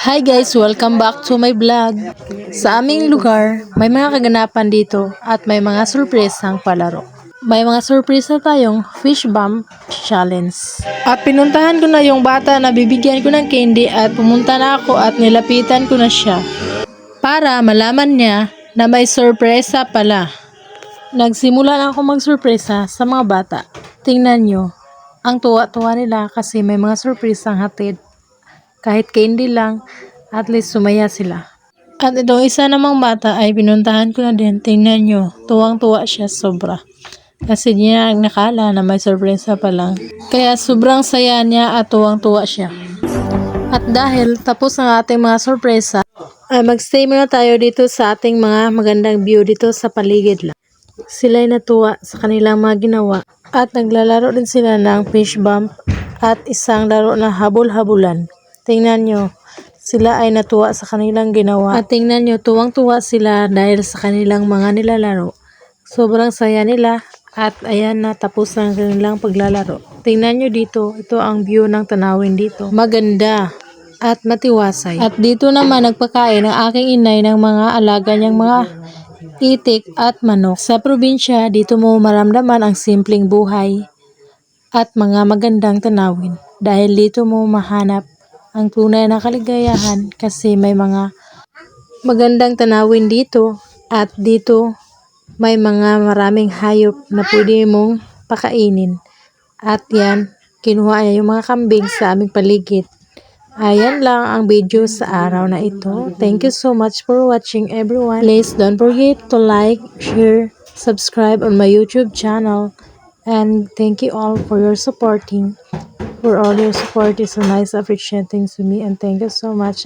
Hi guys! Welcome back to my vlog. Sa aming lugar, may mga kaganapan dito at may mga surpresang palaro. May mga surpresa tayong fish bump challenge. At pinuntahan ko na yung bata na bibigyan ko ng candy at pumunta na ako at nilapitan ko na siya. Para malaman niya na may surpresa pala. Nagsimula na ako magsurpresa sa mga bata. Tingnan nyo, ang tuwa-tuwa nila kasi may mga surpresang hatid. Kahit candy lang, at least sumaya sila. At itong isa namang bata ay pinuntahan ko na din. Tingnan nyo, tuwang-tuwa siya sobra. Kasi niya nakala na may sorpresa pa lang. Kaya sobrang saya niya at tuwang-tuwa siya. At dahil tapos ang ating mga sorpresa, ay magstay muna tayo dito sa ating mga magandang view dito sa paligid lang. Sila'y natuwa sa kanilang mga ginawa. At naglalaro din sila ng fish bump at isang laro na habol-habulan. Tingnan nyo, sila ay natuwa sa kanilang ginawa. At tingnan nyo, tuwang-tuwa sila dahil sa kanilang mga nilalaro. Sobrang saya nila at ayan na tapos ang kanilang paglalaro. Tingnan nyo dito, ito ang view ng tanawin dito. Maganda at matiwasay. At dito naman nagpakain ang aking inay ng mga alaga niyang mga itik at manok. Sa probinsya, dito mo maramdaman ang simpleng buhay at mga magandang tanawin. Dahil dito mo mahanap ang tunay na kaligayahan kasi may mga magandang tanawin dito at dito may mga maraming hayop na pwede mong pakainin. At yan, kinuha niya yung mga kambing sa aming paligid. Ayan lang ang video sa araw na ito. Thank you so much for watching everyone. Please don't forget to like, share, subscribe on my YouTube channel. And thank you all for your supporting. For all your support is so nice appreciating to me, and thank you so much.